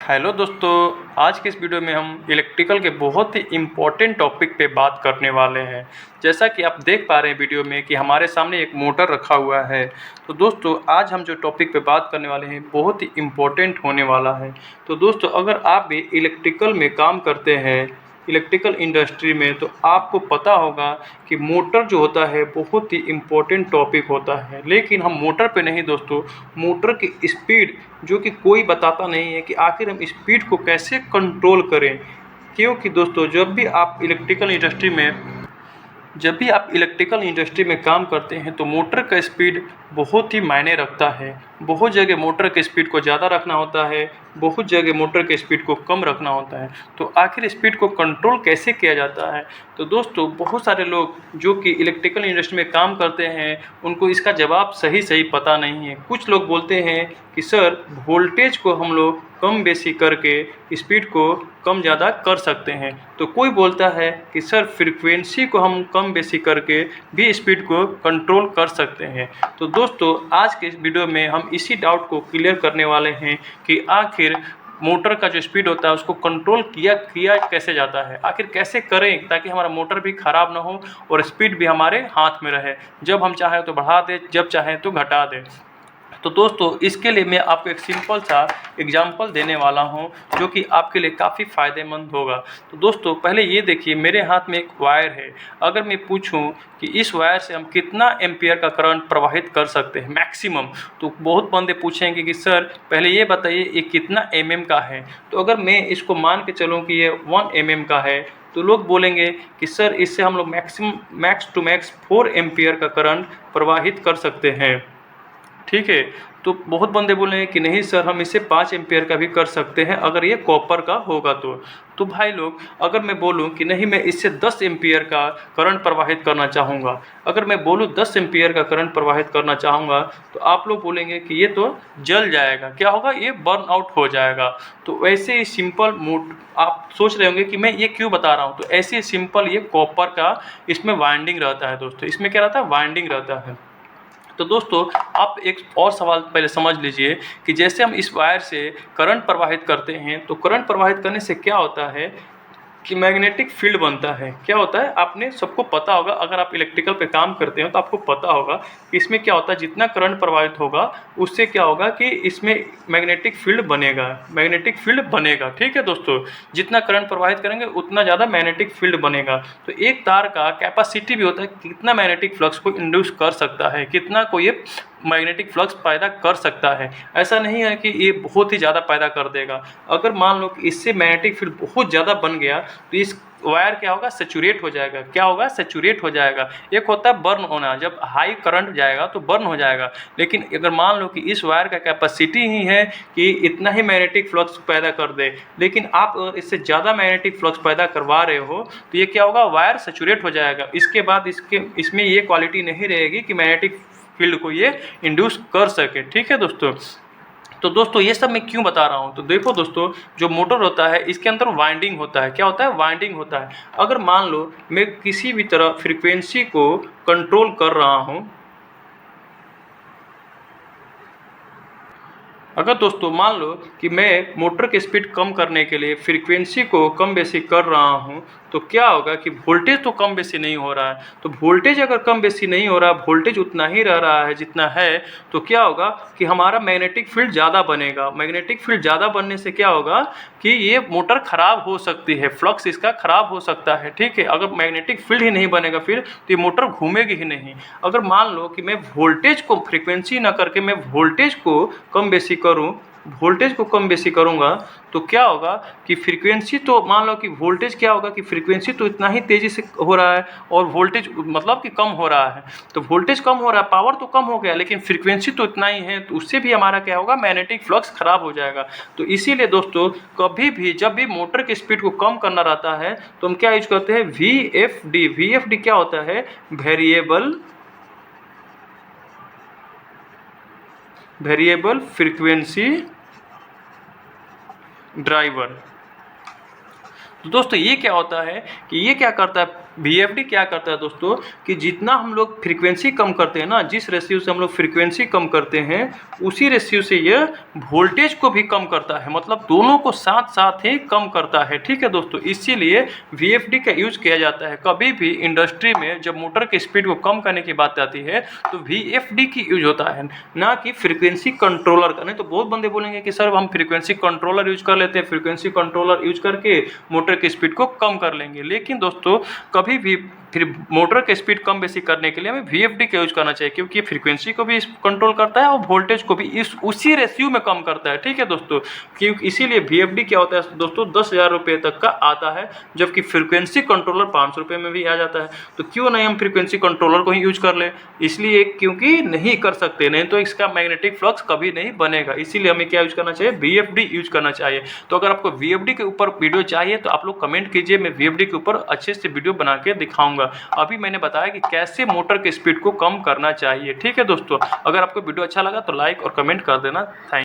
Hello दोस्तों, आज के इस वीडियो में हम इलेक्ट्रिकल के बहुत ही इम्पोर्टेंट टॉपिक पे बात करने वाले हैं। जैसा कि आप देख पा रहे हैं वीडियो में कि हमारे सामने एक मोटर रखा हुआ है। तो दोस्तों, आज हम जो टॉपिक पे बात करने वाले हैं बहुत ही इम्पोर्टेंट होने वाला है। तो दोस्तों, अगर आप भी इलेक्ट्रिकल में काम करते हैं, इलेक्ट्रिकल इंडस्ट्री में, तो आपको पता होगा कि मोटर जो होता है बहुत ही इम्पोर्टेंट टॉपिक होता है। लेकिन हम मोटर पे नहीं दोस्तों, मोटर की स्पीड जो कि कोई बताता नहीं है कि आखिर हम स्पीड को कैसे कंट्रोल करें। क्योंकि दोस्तों, जब भी आप इलेक्ट्रिकल इंडस्ट्री में काम करते हैं तो मोटर का स्पीड बहुत ही मायने रखता है। बहुत जगह मोटर के स्पीड को ज़्यादा रखना होता है, बहुत जगह मोटर के स्पीड को कम रखना होता है। तो आखिर स्पीड को कंट्रोल कैसे किया जाता है? तो दोस्तों, बहुत सारे लोग जो कि इलेक्ट्रिकल इंडस्ट्री में काम करते हैं उनको इसका जवाब सही पता नहीं है। कुछ लोग बोलते हैं कि सर, वोल्टेज को हम लोग कम बेसी करके स्पीड को कम ज़्यादा कर सकते हैं। तो कोई बोलता है कि सर, फ्रीक्वेंसी को हम कम बेसी करके भी स्पीड को कंट्रोल कर सकते हैं। तो दोस्तों, आज के इस वीडियो में हम इसी डाउट को क्लियर करने वाले हैं कि आखिर मोटर का जो स्पीड होता है उसको कंट्रोल किया कैसे जाता है। आखिर कैसे करें ताकि हमारा मोटर भी ख़राब ना हो और स्पीड भी हमारे हाथ में रहे, जब हम चाहें तो बढ़ा दें, जब चाहें तो घटा दें। तो दोस्तों, इसके लिए मैं आपको एक सिंपल सा एग्जांपल देने वाला हूं जो कि आपके लिए काफ़ी फ़ायदेमंद होगा। तो दोस्तों, पहले ये देखिए, मेरे हाथ में एक वायर है। अगर मैं पूछूं कि इस वायर से हम कितना एम्पियर का करंट प्रवाहित कर सकते हैं मैक्सिमम, तो बहुत बंदे पूछेंगे कि सर, पहले ये बताइए ये कितना mm का है। तो अगर मैं इसको मान के चलूँ कि ये 1 mm का है, तो लोग बोलेंगे कि सर, इससे हम लोग मैक्स टू मैक्स 4 एम्पियर का करंट प्रवाहित कर सकते हैं। ठीक है। तो बहुत बंदे बोलेंगे कि नहीं सर, हम इसे 5 एम्पियर का भी कर सकते हैं अगर ये कॉपर का होगा तो भाई लोग, अगर मैं बोलूं कि नहीं, मैं इससे 10 एम्पियर का करंट प्रवाहित करना चाहूँगा, अगर मैं बोलूं 10 एम्पियर का करंट प्रवाहित करना चाहूँगा, तो आप लोग बोलेंगे कि ये तो जल जाएगा, क्या होगा, ये बर्न आउट हो जाएगा। तो वैसे ही सिंपल आप सोच रहे होंगे कि मैं ये क्यों बता रहा हूँ। तो ऐसे ही सिंपल ये कॉपर का इसमें वाइंडिंग रहता है दोस्तों, इसमें क्या रहता है, वाइंडिंग रहता है। तो दोस्तों, आप एक और सवाल पहले समझ लीजिए कि जैसे हम इस वायर से करंट प्रवाहित करते हैं, तो करंट प्रवाहित करने से क्या होता है कि मैग्नेटिक फील्ड बनता है। क्या होता है, आपने सबको पता होगा, अगर आप इलेक्ट्रिकल पे काम करते हो तो आपको पता होगा कि इसमें क्या होता है, जितना करंट प्रवाहित होगा उससे क्या होगा कि इसमें मैग्नेटिक फील्ड बनेगा। ठीक है दोस्तों, जितना करंट प्रवाहित करेंगे उतना ज़्यादा मैग्नेटिक फील्ड बनेगा। तो एक तार का कैपेसिटी भी होता है, कितना मैग्नेटिक फ्लक्स को इंड्यूस कर सकता है, कितना को ये मैग्नेटिक फ्लक्स पैदा कर सकता है। ऐसा नहीं है कि ये बहुत ही ज़्यादा पैदा कर देगा। अगर मान लो कि इससे मैग्नेटिक फील्ड बहुत ज़्यादा बन गया तो इस वायर क्या होगा, सेचुरेट हो जाएगा। क्या होगा, सेचुरेट हो जाएगा। एक होता है बर्न होना, जब हाई करंट जाएगा तो बर्न हो जाएगा। लेकिन अगर मान लो कि इस वायर का कैपेसिटी ही है कि इतना ही मैग्नेटिक फ्लक्स पैदा कर दे, लेकिन आप अगर इससे ज़्यादा मैग्नेटिक फ्लक्स पैदा करवा रहे हो तो ये क्या होगा, वायर सेचुरेट हो जाएगा। इसके बाद इसमें ये क्वालिटी नहीं रहेगी कि मैग्नेटिक फील्ड को ये इंड्यूस कर सके। ठीक है दोस्तों। तो दोस्तों, ये सब मैं क्यों बता रहा हूँ, तो देखो दोस्तों, जो मोटर होता है इसके अंदर वाइंडिंग होता है। क्या होता है, वाइंडिंग होता है। अगर मान लो मैं किसी भी तरह फ्रीक्वेंसी को कंट्रोल कर रहा हूँ, अगर दोस्तों मान लो कि मैं मोटर की स्पीड कम करने के लिए फ्रीक्वेंसी को कम बेसी कर रहा हूं, तो क्या होगा कि वोल्टेज तो कम बेसी नहीं हो रहा है। तो वोल्टेज अगर कम बेसी नहीं हो रहा, वोल्टेज उतना ही रह रहा है जितना है, तो क्या होगा कि हमारा मैग्नेटिक फील्ड ज़्यादा बनेगा। मैग्नेटिक फील्ड ज़्यादा बनने से क्या होगा कि ये मोटर ख़राब हो सकती है, फ्लक्स इसका ख़राब हो सकता है। ठीक है। अगर मैग्नेटिक फील्ड ही नहीं बनेगा फिर तो ये मोटर घूमेगी ही नहीं। अगर मान लो कि मैं वोल्टेज को फ्रीक्वेंसी ना करके मैं वोल्टेज को कम बेसी वोल्टेज को कम बेसी करूंगा, तो क्या होगा कि फ्रीक्वेंसी, तो मान लो कि वोल्टेज क्या होगा कि फ्रीक्वेंसी तो इतना ही तेज़ी से हो रहा है और वोल्टेज मतलब कि कम हो रहा है। तो वोल्टेज कम हो रहा है, पावर तो कम हो गया, लेकिन फ्रीक्वेंसी तो इतना ही है, तो उससे भी हमारा क्या होगा, मैग्नेटिक फ्लक्स खराब हो जाएगा। तो इसीलिए दोस्तों, कभी भी जब भी मोटर की स्पीड को कम करना रहता है तो हम क्या यूज करते हैं, VFD क्या होता है, वेरिएबल फ्रीक्वेंसी ड्राइवर। तो दोस्तों, ये क्या होता है कि ये क्या करता है, VFD क्या करता है दोस्तों कि जितना हम लोग फ्रीक्वेंसी कम करते हैं ना, जिस रेशियो से हम लोग फ्रीक्वेंसी कम करते हैं उसी रेशियो से ये वोल्टेज को भी कम करता है, मतलब दोनों को साथ साथ ही कम करता है। ठीक है दोस्तों, इसीलिए VFD का यूज किया जाता है। कभी भी इंडस्ट्री में जब मोटर की स्पीड को कम करने की बात आती है तो VFD की यूज होता है, ना कि फ्रीक्वेंसी कंट्रोलर का। नहीं तो बहुत बंदे बोलेंगे कि सर हम फ्रीक्वेंसी कंट्रोलर यूज कर लेते हैं, फ्रीक्वेंसी कंट्रोलर यूज करके मोटर की स्पीड को कम कर लेंगे। लेकिन दोस्तों कभी भी फिर मोटर की स्पीड कम बेसी करने के लिए हमें VFD का यूज करना चाहिए, क्योंकि फ्रीक्वेंसी को भी कंट्रोल करता है और वोल्टेज को भी उसी रेशियो में कम करता है। ठीक है दोस्तों, क्योंकि इसीलिए VFD क्या होता है दोस्तों 10,000 रुपये तक का आता है, जबकि फ्रीक्वेंसी कंट्रोलर 500 रुपये में भी आ जाता है। तो क्यों नहीं हम फ्रीक्वेंसी कंट्रोलर को ही यूज कर ले, इसलिए क्योंकि नहीं कर सकते, नहीं तो इसका मैग्नेटिक फ्लक्स कभी नहीं बनेगा। इसीलिए हमें क्या यूज करना चाहिए, VFD यूज करना चाहिए। तो अगर आपको VFD के ऊपर वीडियो चाहिए तो आप लोग कमेंट कीजिए, मैं VFD के ऊपर अच्छे से वीडियो बना के दिखाऊंगा। अभी मैंने बताया कि कैसे मोटर की स्पीड को कम करना चाहिए। ठीक है दोस्तों, अगर आपको वीडियो अच्छा लगा तो लाइक और कमेंट कर देना। थैंक